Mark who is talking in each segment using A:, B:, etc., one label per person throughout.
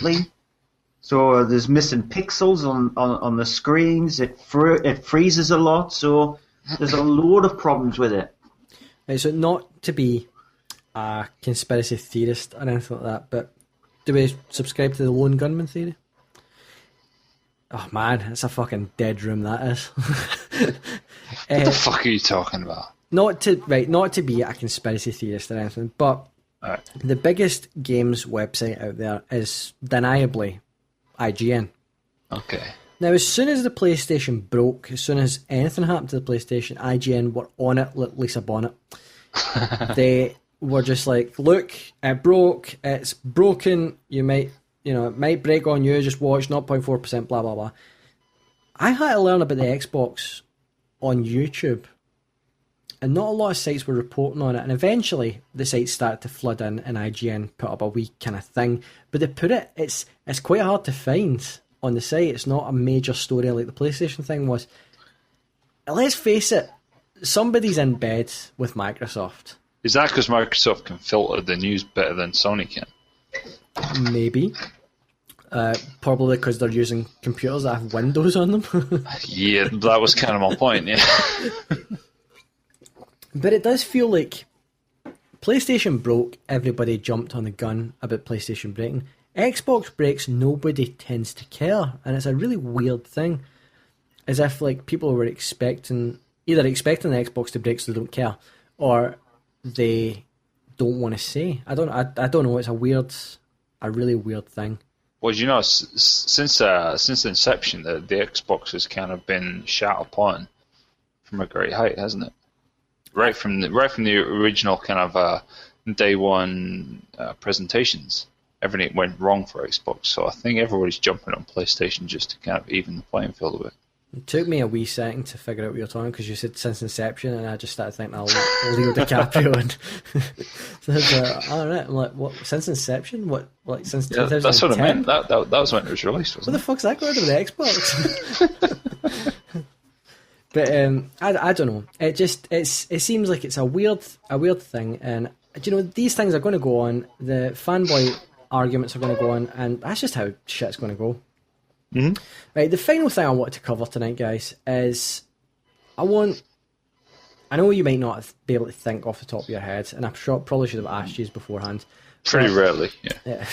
A: lately. So there's missing pixels on the screens. It freezes a lot. So there's a load of problems with it.
B: Right, so not to be a conspiracy theorist or anything like that, but do we subscribe to the lone gunman theory? Oh man, it's a fucking dead room that is.
C: What the fuck are you talking about?
B: Not to be a conspiracy theorist or anything, but the biggest games website out there is deniably IGN.
C: Okay.
B: Now, as soon as the PlayStation broke, as soon as anything happened to the PlayStation, IGN were on it like Lisa Bonnet. They were just like, look, it broke, it's broken, it might break on you, just watch 0.4%, blah, blah, blah. I had to learn about the Xbox on YouTube, and not a lot of sites were reporting on it, and eventually the sites started to flood in, and IGN put up a wee kind of thing, but they put it's quite hard to find on the site. It's not a major story like the PlayStation thing was. Let's face it, somebody's in bed with Microsoft.
C: Is that because Microsoft can filter the news better than Sony can?
B: Maybe. Probably because they're using computers that have Windows on them.
C: Yeah, that was kind of my point, yeah.
B: But it does feel like PlayStation broke, everybody jumped on the gun about PlayStation breaking. Xbox breaks, nobody tends to care. And it's a really weird thing. As if like people were either expecting the Xbox to break so they don't care, or they don't want to say. I don't know. It's a really weird thing.
C: Well, since the inception, the Xbox has kind of been shat upon from a great height, hasn't it? Right from the original kind of day one presentations, everything went wrong for Xbox. So I think everybody's jumping on PlayStation just to kind of even the playing field a bit.
B: It took me a wee second to figure out what you're talking, because you said since inception, and I just started thinking, Leo DiCaprio. And so I was like, all right, I'm like, what? Since inception? What? Like since 2010?
C: That's what I meant. That was when it was released, wasn't
B: it? What the fuck's that got to do with the Xbox? But I don't know. It seems like it's a weird thing, and these things are going to go on. The fanboy arguments are going to go on, and that's just how shit's going to go.
C: Mm-hmm.
B: Right, the final thing I want to cover tonight, guys, is I know you might not be able to think off the top of your head, and I'm sure probably should have asked you beforehand.
C: Pretty rarely, yeah.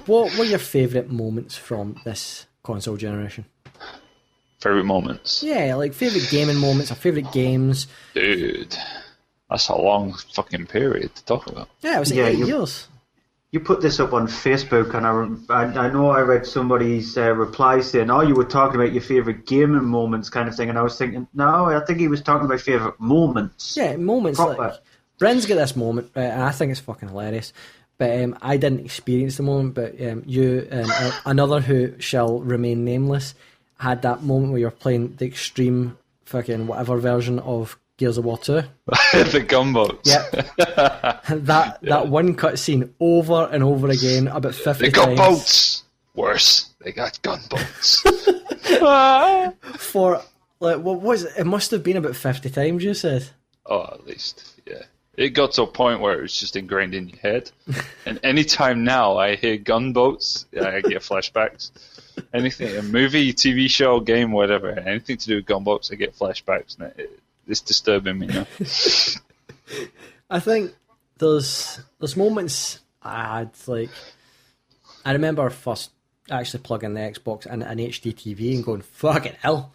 B: What were your favourite moments from this console generation?
C: Favourite moments?
B: Yeah, like favourite gaming moments or favourite games.
C: Dude, that's a long fucking period to talk about.
B: Yeah, it was 8 years.
A: You put this up on Facebook, and I know I read somebody's replies saying, "Oh, you were talking about your favourite gaming moments," kind of thing, and I was thinking, no, I think he was talking about favourite moments.
B: Yeah, moments.
A: Proper.
B: Like Bryn's got this moment, and I think it's fucking hilarious. But I didn't experience the moment. But you and another who shall remain nameless had that moment where you're playing the extreme fucking whatever version of Gears of War 2.
C: The gunboats.
B: Yeah. That one cutscene over and over again about 50
C: times. They got boats. Worse, they got gunboats.
B: For, like, what was it? It must have been about 50 times, you said.
C: Oh, at least, yeah. It got to a point where it was just ingrained in your head. And anytime now I hear gunboats, I get flashbacks. Anything, a movie, TV show, game, whatever, anything to do with gunboats, I get flashbacks. And it's disturbing me now.
B: I think there's moments I had, like, I remember first actually plugging the Xbox in an HD TV and going, fucking hell,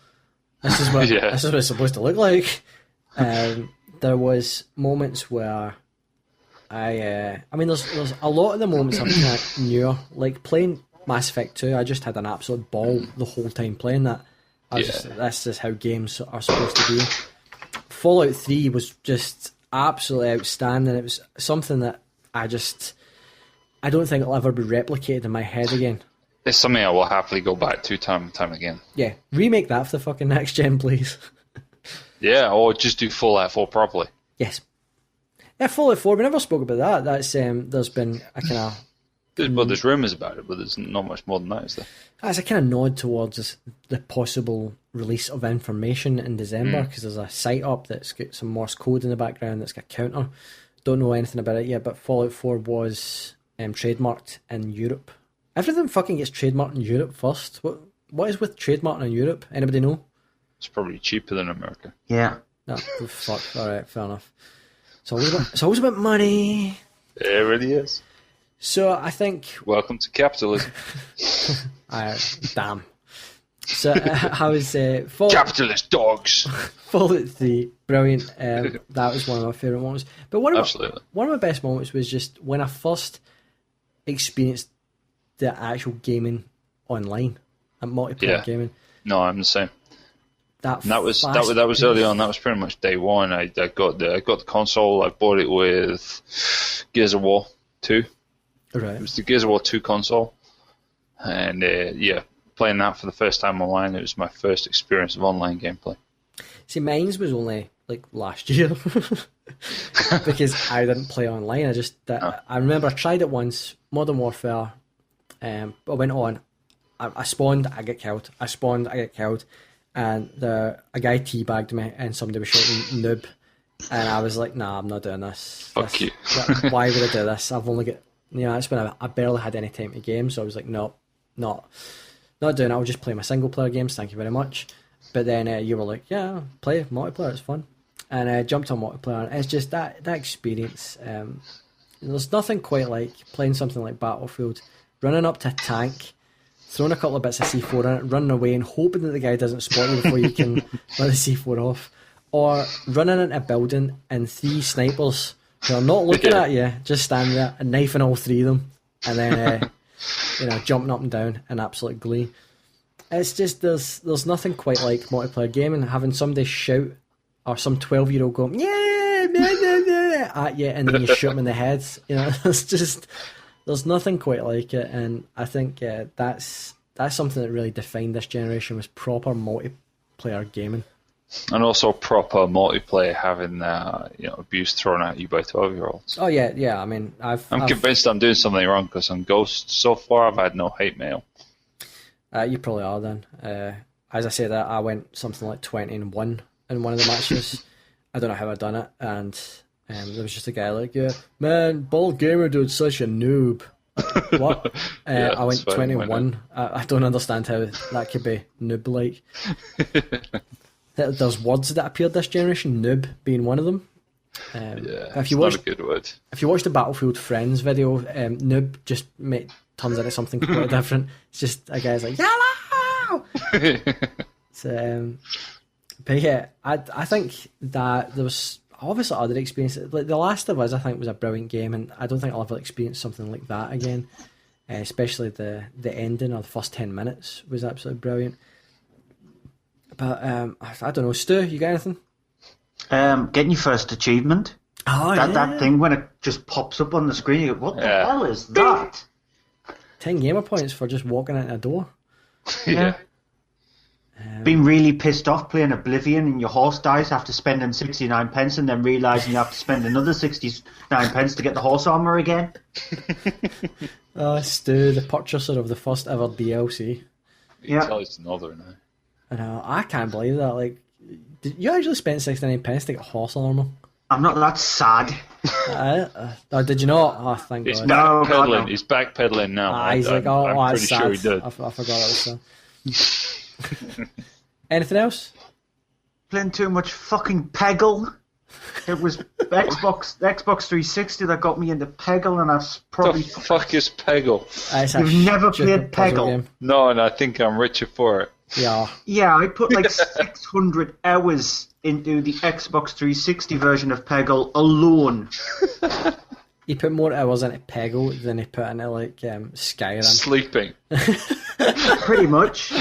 B: this is what it's supposed to look like. There was moments where I mean, there's a lot of the moments I'm kind of newer, like playing Mass Effect 2. I just had an absolute ball the whole time playing that. This is how games are supposed to be. Fallout 3 was just absolutely outstanding. It was something that I don't think it'll ever be replicated in my head again.
C: It's something I will happily go back to time and time again.
B: Yeah, remake that for the fucking next gen, please.
C: Yeah, or just do Fallout 4 properly.
B: Yes. Yeah, Fallout 4, we never spoke about that. That's there's been a kind of...
C: Well, there's rumours about it, but there's not much more than that, is there?
B: That's a kind of nod towards the possible release of information in December, because there's a site up that's got some Morse code in the background that's got a counter. Don't know anything about it yet, but Fallout 4 was trademarked in Europe. Everything fucking gets trademarked in Europe first. What is with trademarking in Europe? Anybody know?
C: It's probably cheaper than America.
A: Yeah.
B: No, fuck. Alright, fair enough. It's always about money.
C: It really is.
B: So I think...
C: Welcome to capitalism.
B: Damn. So I was...
C: Capitalist dogs!
B: Fallout 3, brilliant. That was one of my favourite moments. But one of my best moments was just when I first experienced the actual gaming online and multiplayer gaming.
C: No, I'm the same. That was early on. That was pretty much day one. I got the console. I bought it with Gears of War 2.
B: Right.
C: It was the Gears of War 2 console, and playing that for the first time online. It was my first experience of online gameplay.
B: See, mine was only like last year because I didn't play online. I remember I tried it once, Modern Warfare. I went on. I spawned. I get killed. I spawned. I get killed. And a guy teabagged me, and somebody was shouting noob, and I was like, "Nah, I'm not doing this.
C: Fuck you.
B: Why would I do this? I've only got, it's when I barely had any time to game, so I was like, no, not doing it. I'll just play my single player games. Thank you very much." But then you were like, "Yeah, play multiplayer. It's fun," and I jumped on multiplayer. And it's just that experience. There's nothing quite like playing something like Battlefield, running up to a tank, throwing a couple of bits of C4 in it, running away and hoping that the guy doesn't spot you before you can let the C4 off. Or running into a building and 3 snipers who are not looking at you, just standing there and knifing all 3 of them. And then, jumping up and down in absolute glee. It's just, there's nothing quite like multiplayer gaming, having somebody shout, or some 12-year-old go, "Yeah, at you, and then you shoot them in the head. It's just... There's nothing quite like it, and I think that's something that really defined this generation, was proper multiplayer gaming.
C: And also proper multiplayer, having abuse thrown at you by 12-year-olds.
B: Oh yeah. I mean, I'm
C: convinced I'm doing something wrong, because on Ghosts so far I've had no hate mail.
B: You probably are then. As I say that, I went something like 20-1 in one of the matches. I don't know how I done it, and there was just a guy like, "Yeah, man, Bald Gamer dude's such a noob." What? I went 21. I don't understand how that could be noob-like. There's words that appeared this generation, noob being one of them.
C: It's not a good word.
B: If you watch the Battlefield Friends video, noob just turns into something completely different. It's just a guy's like, "Yellow!" But yeah, I think that there was obviously other experiences. Like The Last of Us, I think, was a brilliant game, and I don't think I'll ever experience something like that again. Especially the ending, or the first 10 minutes, was absolutely brilliant. But I don't know, Stu, you got anything?
A: Getting your first achievement.
B: Oh,
A: that thing when it just pops up on the screen, you go, "What the hell is that?"
B: 10 gamer points for just walking into a door.
C: Yeah.
A: Being really pissed off playing Oblivion and your horse dies after spending 69 pence, and then realising you have to spend another 69 pence to get the horse armour again.
B: Stu, the purchaser of the first ever DLC.
C: You can tell it's another now.
B: I know, I can't believe that. Like, did you actually spend 69 pence to get horse armour?
A: I'm not that sad.
B: Did you not? Oh, thank God.
C: Backpedaling. He's backpedaling now.
B: He's like, I'm
C: pretty
B: sad.
C: sure he did.
B: I forgot that was sad. Anything else?
A: Playing too much fucking Peggle. It was Xbox 360 that got me into Peggle, and I've probably...
C: The fuck is Peggle?
A: You've never played Peggle?
B: Game.
C: No, and I think I'm richer for it.
A: Yeah, I put like 600 hours into the Xbox 360 version of Peggle alone.
B: He put more hours into Peggle than he put into like Skyrim.
C: Sleeping.
A: Pretty much.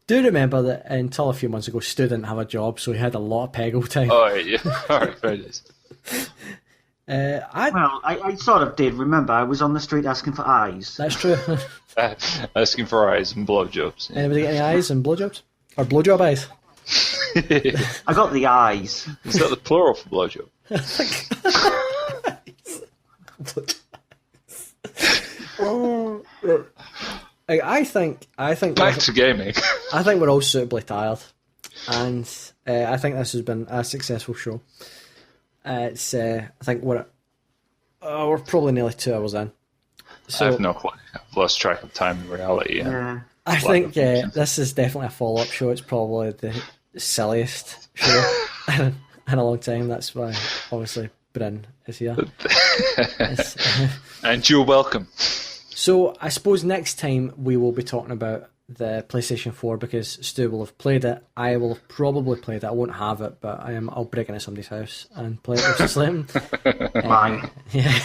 B: Do remember that until a few months ago, Stu didn't have a job, so he had a lot of Peggle time.
C: Oh, yeah. Alright, fair enough.
A: I sort of did. Remember, I was on the street asking for eyes.
B: That's true.
C: Asking for eyes and blowjobs. Yeah.
B: Anybody get any eyes and blowjobs? Or blowjob eyes?
A: I got the eyes.
C: Is that the plural for blowjob?
B: I think
C: back to gaming.
B: I think we're all suitably tired, and I think this has been a successful show. I think we're probably nearly 2 hours in. So
C: I have no clue. I've lost track of time and reality.
A: Yeah.
B: I think this is definitely a follow-up show. It's probably the silliest show in a long time. That's why, obviously, Bryn is here.
C: And you're welcome.
B: So I suppose next time we will be talking about the PlayStation 4 because Stu will have played it. I will have probably played it. I won't have it, but I'll break into somebody's house and play it with Slim.
A: Mine.
B: Yeah.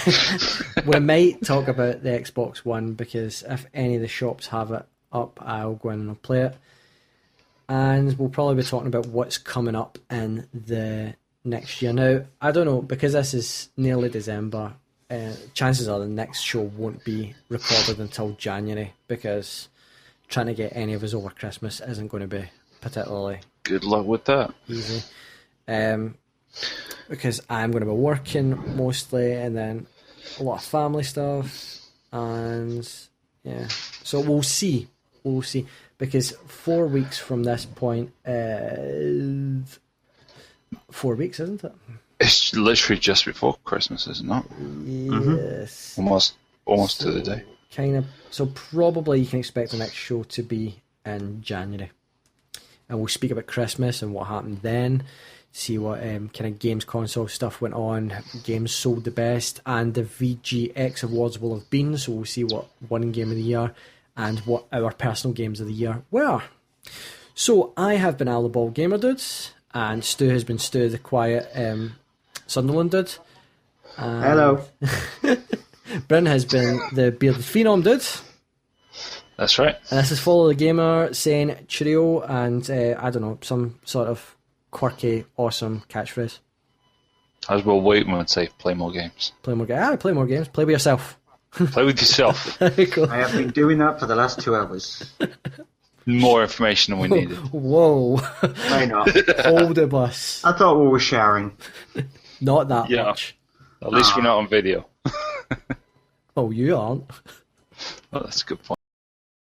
B: We might talk about the Xbox One because if any of the shops have it up, I'll go in and I'll play it. And we'll probably be talking about what's coming up in the next year. Now, I don't know, because this is nearly December, chances are the next show won't be recorded until January because trying to get any of us over Christmas isn't going to be particularly
C: Good luck with that.
B: easy. Because I'm going to be working mostly and then a lot of family stuff and yeah. So we'll see. We'll see. Because 4 weeks from this point is 4 weeks, isn't it?
C: It's literally just before Christmas, isn't it?
B: Yes.
C: Almost to the day.
B: Kind of. So probably you can expect the next show to be in January. And we'll speak about Christmas and what happened then. See what kind of games console stuff went on. Games sold the best. And the VGX awards will have been. So we'll see what won game of the year. And what our personal games of the year were. So I have been Al the Ball Gamer Dudes. And Stu has been Stu the Quiet Sunderland Dude.
A: Hello.
B: Bryn has been the Bearded Phenom Dude.
C: That's right.
B: And this is Follow the Gamer saying cheerio and, I don't know, some sort of quirky, awesome catchphrase.
C: As well, Waitman would say, play more games.
B: Play more games. Play more games. Play with yourself.
C: Play with yourself.
B: There you go.
A: I have been doing that for the last 2 hours.
C: More information than we needed.
B: Whoa.
A: Why not?
B: Hold the bus.
A: I thought we were sharing.
B: Not that
C: Yeah.
B: much.
C: At least we're not on video.
B: Oh, you aren't.
C: Oh, that's a good point.